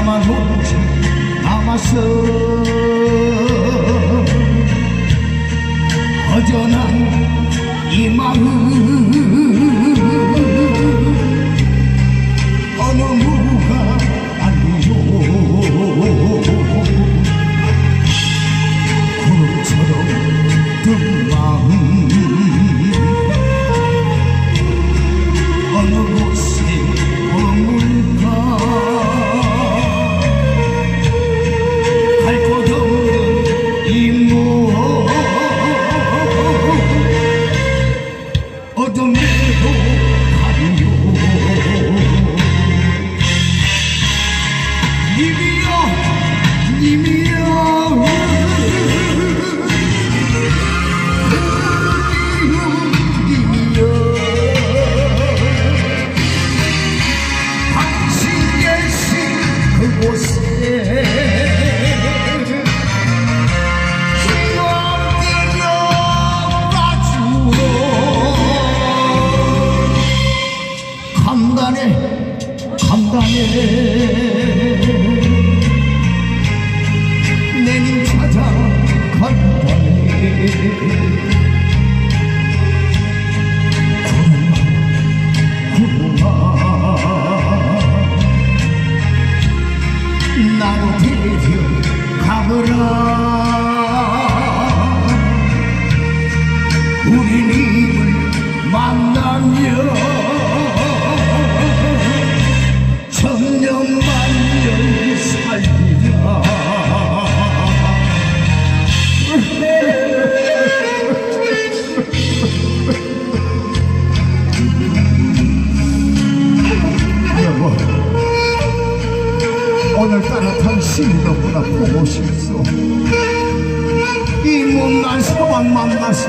나만 혼자 남았어. 허전한 이 마음 어느 누가 알리요. 구름처럼 든 마음 어느 곳에 머물까. 갈 곳 없는 이 몸 어둠에도 가리요. 님이여 님이여 님이여 당신 계신 그곳에 간단해 내님 찾아 간단해. 구름아 나로 데려가거라. 우리 님을 만나며 천년만년 살리라. 여보, 오늘따라 당신이 너무나 보고 싶소. 이 못난 서방 만나서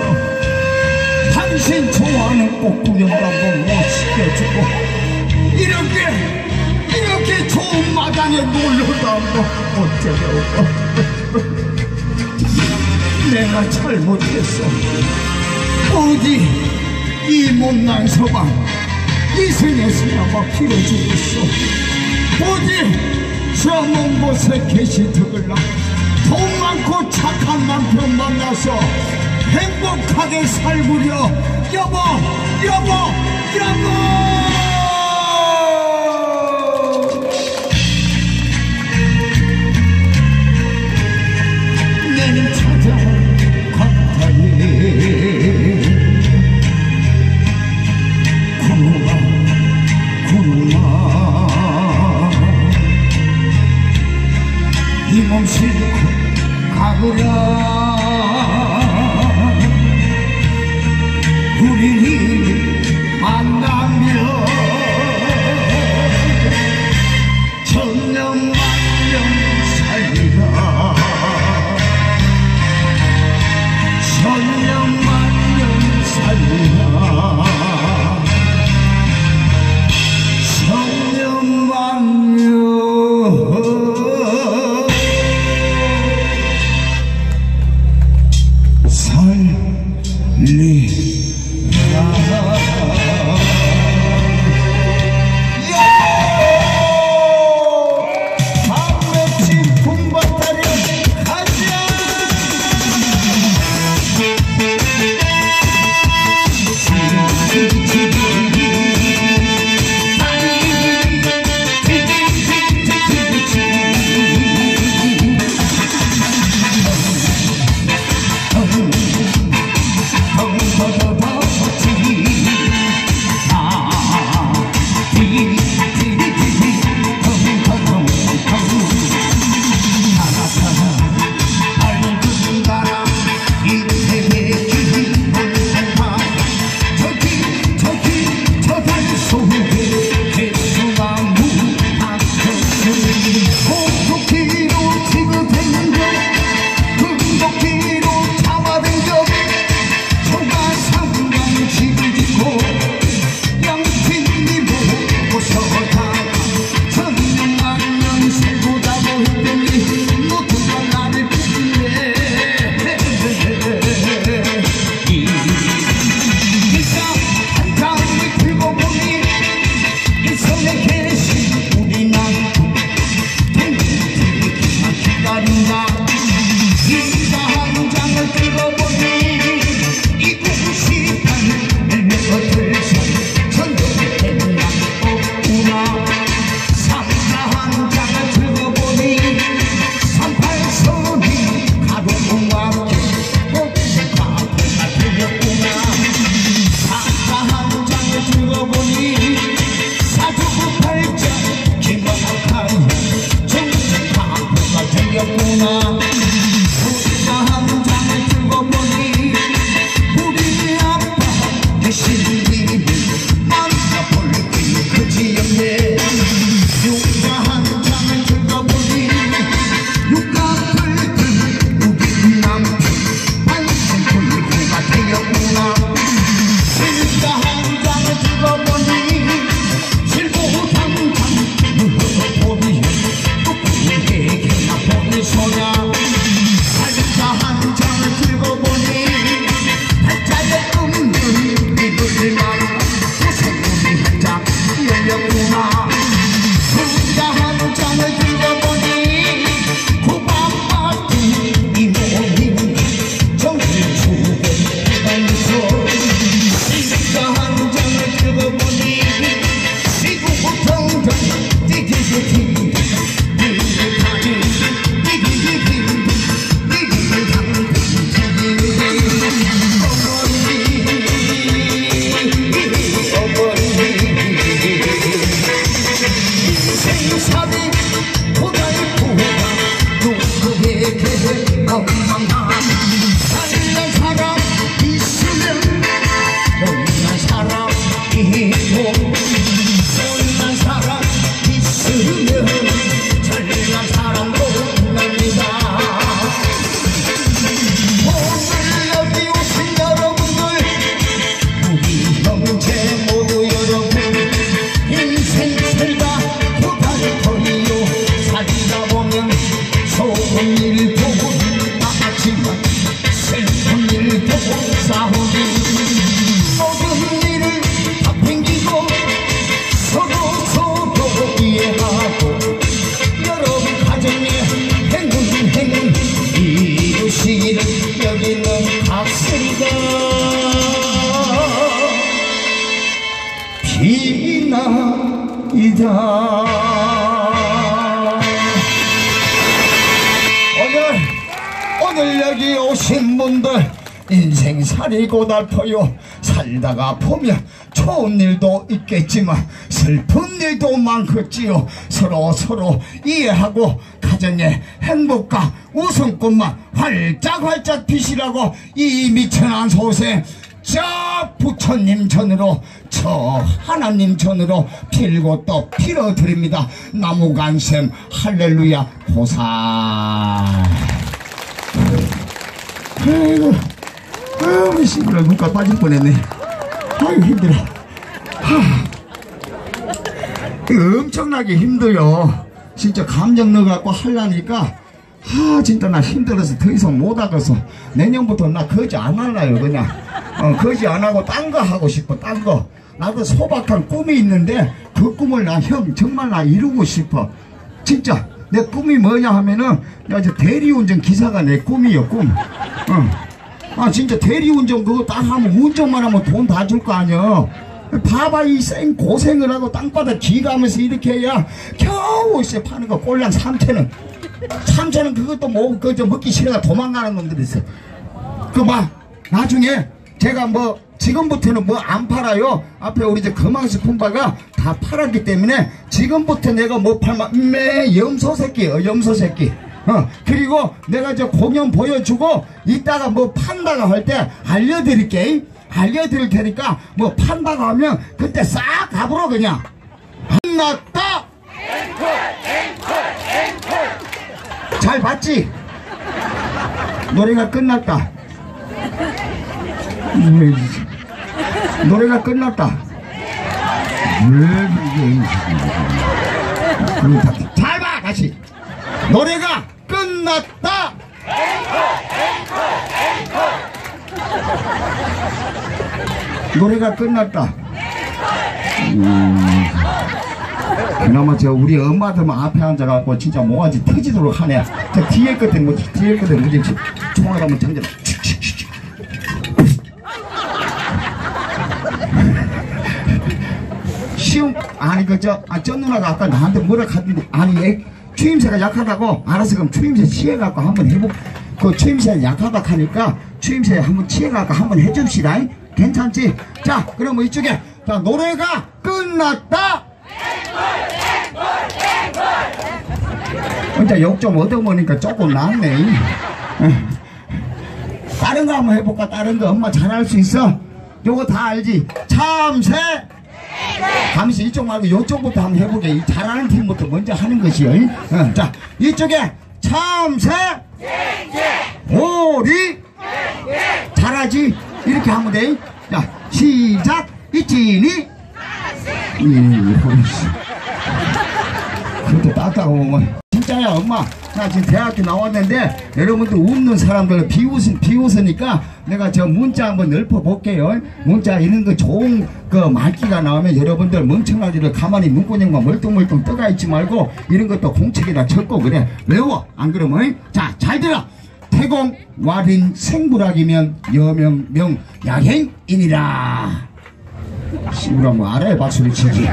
당신 좋아하는 꽃구경도 한번 못 시켜주고 이렇게 좋은 마당에 놀러도 한번 못 데려오고 내가 잘못했어. 어디 이 못난 서방 이 생에서나마 빌어주고 있어. 어디 저 먼 곳에 계시더라. 돈 많고 착한 남편 만나서 행복하게 살구려. 여보 여보 여보. 내님 찾아 간단해. 구름아 구름아 이 몸 싣고 가거라. 우리 만나며 인생살이 고달프다 누구에게 엉망한 살는 사람 있으면 못난 사람 있고 못난 사람 있으면 잘난 사람도 납니다. 오늘 여기 오신 여러분들 우리 형제 모두 여러분 인생 살다 고달퍼요. 살다 보면 좋은 일도 나지만 슬픈 일도 싸우니 모든 일을 다 팽기고 서로 이해하고 여러분 가정의 행운 이루시기를 여기는 각설이가 비나이다. 오늘 여기 오신 분들 인생살이 고달퍼요. 살다가 보면 좋은 일도 있겠지만 슬픈 일도 많겠지요. 서로 이해하고 가정의 행복과 웃음꽃만 활짝활짝 피시라고 이 미천한 소생 저 부처님 전으로 저 하나님 전으로 빌고 또 빌어드립니다. 나무간샘 할렐루야 보살. 아이고 아우 시끄러워. 눈가 빠질 뻔했네. 아이고 힘들어. 엄청나게 힘들어요. 진짜 감정 넣어갖고 하려니까 진짜 나 힘들어서 더 이상 못하겠어. 내년부터 나 거지 안 할래요. 그냥 거지 안 하고 딴 거 하고 싶어. 딴 거. 나도 소박한 꿈이 있는데 그 꿈을 나 형 정말 나 이루고 싶어. 진짜 내 꿈이 뭐냐 하면은 야 저 대리운전 기사가 내 꿈이요. 꿈. 진짜 대리운전 그거 딱 하면 운전만 하면 돈 다 줄 거 아니야. 봐봐 이 생 고생을 하고 땅바닥 기가면서 이렇게 해야 겨우 이제 파는 거 꼴랑 3,000원. 3,000원 그것도 뭐 그저 먹기 싫어가 도망가는 놈들이 있어. 그 봐 나중에 제가 뭐 지금부터는 뭐 안 팔아요. 앞에 우리 저 금왕스푼바가 다 팔았기 때문에 지금부터 내가 뭐 팔면 염소새끼 염소새끼. 그리고 내가 저 공연 보여주고 이따가 뭐 판다가 할 때 알려드릴게. 알려드릴 테니까 뭐 판다가 하면 그때 싹 가보러 그냥. 끝났다. 잘 봤지? 노래가 끝났다. 노래가 끝났다. 잘 봐 다시. 노래가 끝났다. 노래가 끝났다. 그나마 저 우리 엄마들만 앞에 앉아갖고 진짜 모가지 터지도록 하네. 저 뒤에 끝에 뭐지 총알 한번 던져. 쉬운 아니 그저 누나가 아까 나한테 뭐라 하던데 아니 추임새가 약하다고 알아서 그럼 추임새 취해갖고 한번 해보. 그 추임새 약하다 하니까 추임새 한번 취해갖고 한번 해줍시다. 괜찮지? 자 그럼 뭐 이쪽에 자 노래가 끝났다. 진짜 욕 좀 얻어먹으니까 조금 낫네. 다른 거 한번 해볼까? 다른 거 엄마 잘할 수 있어? 요거 다 알지? 참새 잠시 이쪽 말고 이쪽부터 한번 해보게. 이 잘하는 팀부터 먼저 하는 것이요. 자 이쪽에 참새 오리 잘하지? 이렇게 하면 돼. 자 시작. 있지니? 그렇게 따뜻하고 보면 진짜야 엄마. 나 지금 대학교 나왔는데 여러분들 웃는 사람들 비웃으니까 내가 저 문자 한번 넓혀볼게요. 문자 이런 거 좋은 그 말기가 나오면 여러분들 멍청하지를 가만히 눈꼬냥만 멀뚱멀뚱 떠가 있지 말고 이런 것도 공책에다 적고 그래. 외워. 안 그러면 자 잘 들어. 태공 와린 생불학이면 여명명 야행이니라. 시부라 뭐 알아야 박수를 치지.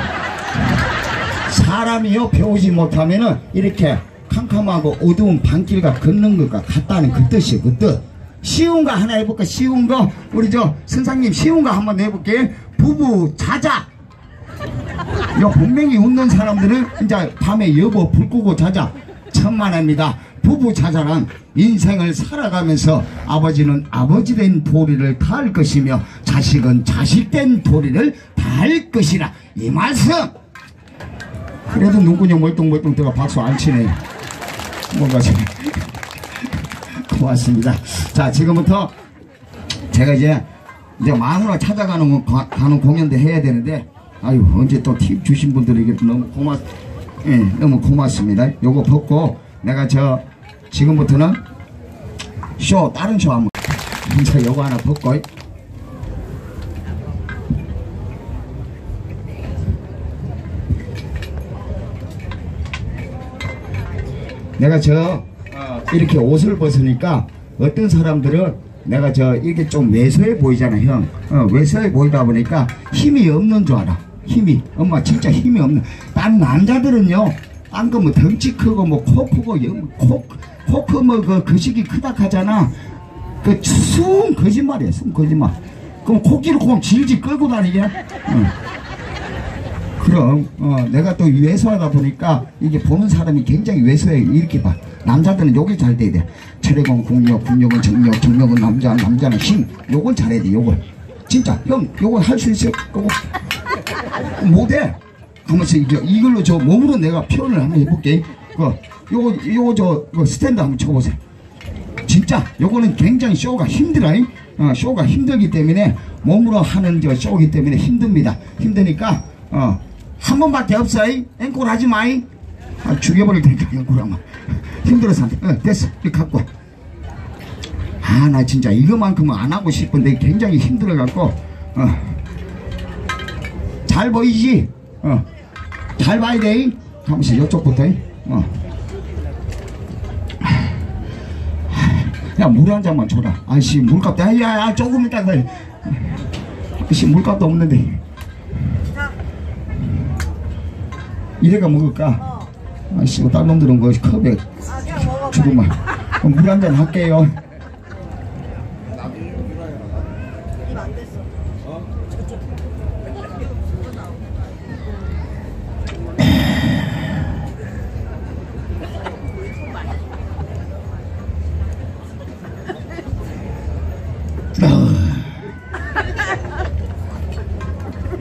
사람이요 배우지 못하면은 이렇게 캄캄하고 어두운 밤길과 걷는 것과 같다는 그 뜻이에요. 그 뜻. 쉬운 거 하나 해볼까? 쉬운 거 우리 저 선생님 쉬운 거 한번 해볼게. 부부 자자. 요 분명히 웃는 사람들은 이제 밤에 여보 불 끄고 자자. 천만입니다. 부부 자자란 인생을 살아가면서 아버지는 아버지된 도리를 다할 것이며 자식은 자식된 도리를 다할 것이라 이 말씀. 그래도 눈구녕 멀뚱멀뚱 들어가 박수 안 치네. 뭔가 고맙습니다. 자, 지금부터 제가 이제 마누라 찾아가는 가는 공연도 해야 되는데, 아유, 언제 또 팁 주신 분들에게 너무 너무 고맙습니다. 요거 벗고 내가 지금부터는 다른 쇼 한번 자, 요거 하나 벗고 내가 이렇게 옷을 벗으니까 어떤 사람들은 내가 이게 좀 왜소해 보이잖아, 형. 왜소해 보이다 보니까 힘이 없는 줄 알아. 힘이. 엄마 진짜 힘이 없는. 난 남자들은요, 딴 거 뭐 덩치 크고 뭐 코 크고 코 뭐 그 시기 크다 하잖아. 그 숨 거짓말이야, 숨 거짓말. 그럼 코끼리 콩 질질 끌고 다니게. 그럼 내가 또 왜소하다 보니까 이게 보는 사람이 굉장히 왜소해. 이렇게 봐. 남자들은 요게 잘 돼야 돼. 체력은 국력, 국력은 정력, 정력은 남자, 남자는 힘. 요걸 잘해야 돼. 요걸 진짜 형 요걸 할 수 있어? 못해 하면서 이걸로 몸으로 내가 표현을 한번 해볼게. 요거 스탠드 한번 쳐보세요. 진짜 요거는 굉장히 쇼가 힘들어. 쇼가 힘들기 때문에 몸으로 하는 쇼기 때문에 힘듭니다. 힘드니까 한 번밖에 없어. 앵콜 하지 마이. 죽여버릴 테니까 앵콜 하면. 힘들어서 안 돼. 됐어. 이거 갖고. 나 진짜 이거만큼은 안 하고 싶은데 굉장히 힘들어갖고. 잘 보이지? 잘 봐야 돼. 하면서 이쪽부터. 야, 물 한 잔만 줘라. 아이씨, 물값도. 야, 조금 이따 가. 아이씨, 물값도 없는데. 이래가 먹을까? 아이씨, 딴 놈들은 그 컵에 주고만. 물 한 잔 할게요.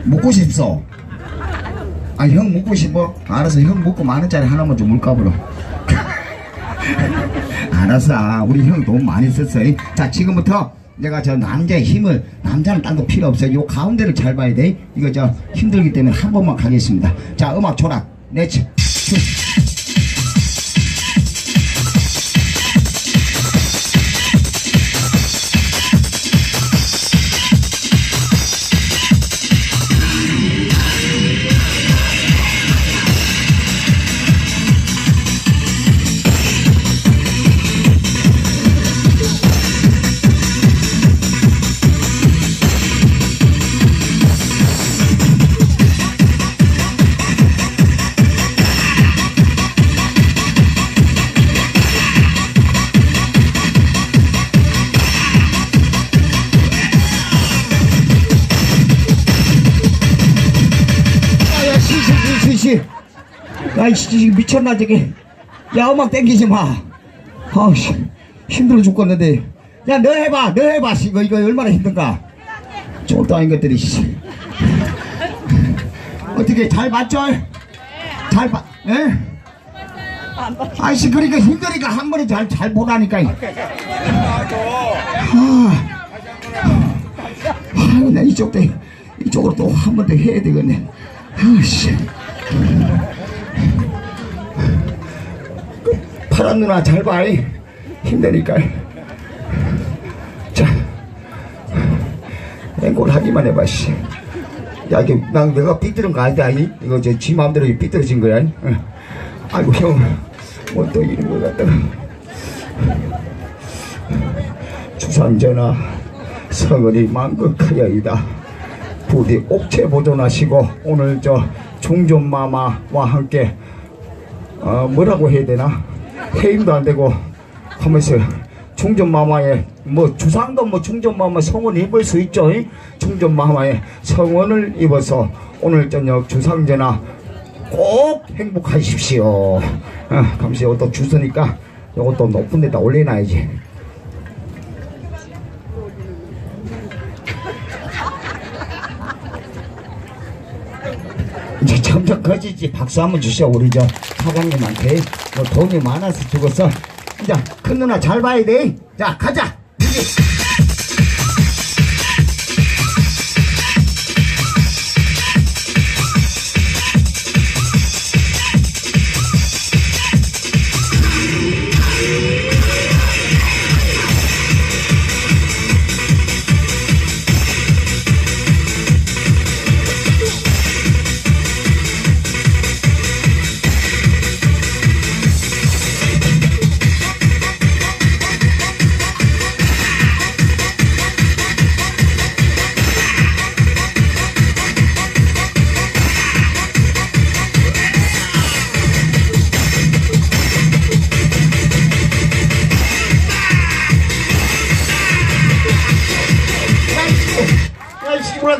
먹고 싶소? 형 먹고 싶어? 알았어. 형 먹고 만원짜리 하나만 좀 물값으로. 알았어. 우리 형 돈 많이 썼어. 자, 지금부터 내가 남자의 힘을, 남자는 딴 거 필요 없어. 요 가운데를 잘 봐야 돼. 이거 힘들기 때문에 한 번만 가겠습니다. 자, 음악 줘라. 내치. 야이씨, 미쳤나 저게. 야, 음악 땡기지 마. 아우씨, 힘들어 죽겠는데. 야, 너 해봐. 이거 얼마나 힘든가. 쫄도 아닌 것들이. 어떻게 잘 봤죠? 잘 봐. 예? 아이씨, 그러니까 힘드니까 한 번에 잘 보라니까. 나 이쪽으로 또 한 번 더 해야 되겠네. 아이씨. 파란 누나 잘 봐. 힘드니까. 자, 앵콜 하기만 해봐. 씨. 야, 이게 내가 삐뚤은 거 아니다. 이거 지 마음대로 삐뚤어진 거야. 아이고, 형, 뭐 또 이런 거 같다. 주산전하 성은이 만극하여이다. 부디 옥체 보존하시고 오늘 중전마마와 함께 뭐라고 해야 되나, 해임도 안 되고 하면서 중전마마의 주상도 중전마마 성원 입을 수 있죠. 중전마마의 성원을 입어서 오늘 저녁 주상전화 꼭 행복하십시오. 감시 이것도 주스니까 이것도 높은 데다 올려놔야지. 이제 점점 커지지. 박수 한번 주시오. 우리 저 사장님한테 뭐 돈이 많아서 죽었어. 이제 큰 누나 잘 봐야 돼. 자 가자.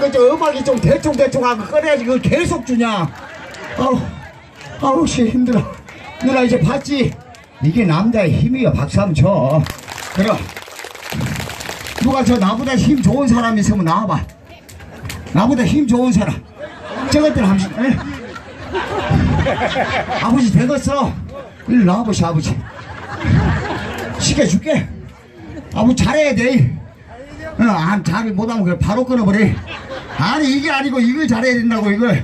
그 음악이 좀 대충 하고 꺼내야지. 그걸 계속 주냐. 아우 씨 힘들어. 누나 이제 봤지? 이게 남자의 힘이야. 박수 한번 쳐. 그럼 누가 저 나보다 힘 좋은 사람 있으면 나와봐. 나보다 힘 좋은 사람. 저것들 한번. 아버지 되겠어. 일로 나와보시. 아버지 시켜줄게. 아버지 잘해야 돼. 잘 못하면 그래 바로 끊어버려. 아니 이게 아니고 이걸 잘해야 된다고. 이걸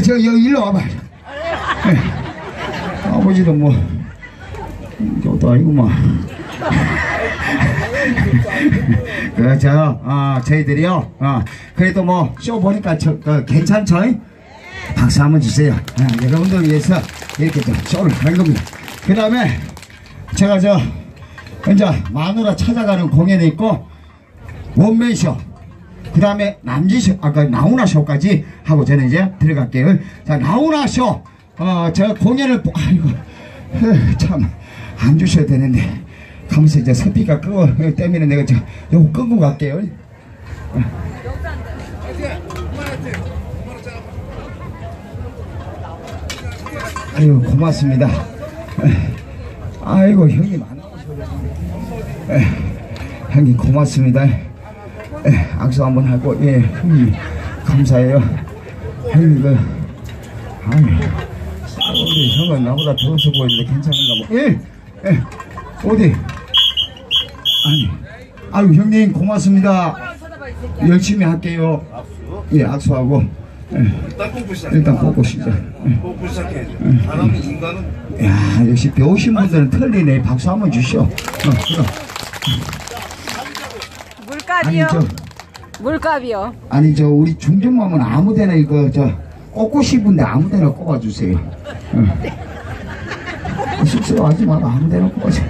저 일로 와봐. 아버지도 뭐 저도 아니구만. 저희들이요 그래도 뭐 쇼 보니까 괜찮죠? 박수 한번 주세요. 여러분들 위해서 이렇게 좀 쇼를 하는 겁니다. 그 다음에 제가 이제 마누라 찾아가는 공연이 있고 원맨쇼, 그 다음에 남지쇼, 아까 나훈아 쇼까지 하고 저는 이제 들어갈게요. 자, 나훈아 쇼, 저 공연을, 아이고, 참, 안 주셔야 되는데, 가면서 이제 스피커 끄고, 때문에 내가 요거 끄고 갈게요. 아유, 고맙습니다. 아이고, 형님 안 나오셔가지고. 형님 고맙습니다. 악수 한번 하고. 예, 형님 감사해요. 형님 우리 형은 나보다 더 없어 보이는데 괜찮은가 뭐. 예, 어디? 아유 형님 고맙습니다. 열심히 할게요. 예, 악수하고. 일단 뽑고 시작. 뽑고 시작해야죠. 사람이 인간은. 야, 역시 배우신 분들은 틀리네. 박수 한번 주시오. 그럼. 물값이요? 물값이요? 아니 우리 중전맘은 아무데나 이거 꽂고 싶은데 아무데나 꽂아주세요. 쑥스러워하지 마라. 아무데나 꽂아주세요.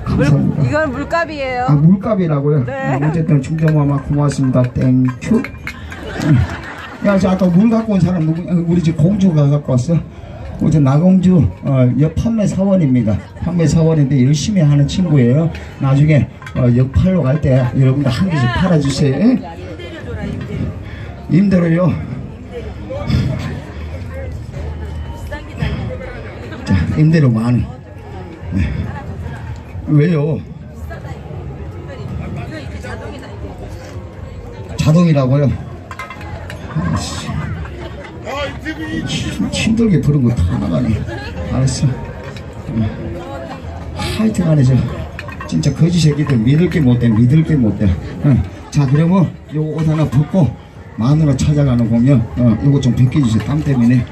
감사합니다. 이건 물값이에요. 물값이라고요? 네. 어쨌든 중전맘아 고맙습니다. 땡큐. 야, 아까 물 갖고 온 사람 누구? 우리 집 공주가 갖고 왔어. 어제 나공주 판매 사원입니다. 판매 사원인데 열심히 하는 친구예요. 나중에 역팔로 갈 때 여러분들 한 개씩 팔아주세요. 임대로요. 자, 임대료 만원. 왜요? 자동이라고요? 힘들게 부른 거 다 나가네. 알았어. 하여튼 간에 진짜 거지 새끼들 믿을 게 못돼. 자, 그러면 요거 옷 하나 벗고 마누라 찾아가는 공연 요거 좀 벗겨주세요. 땀 때문에.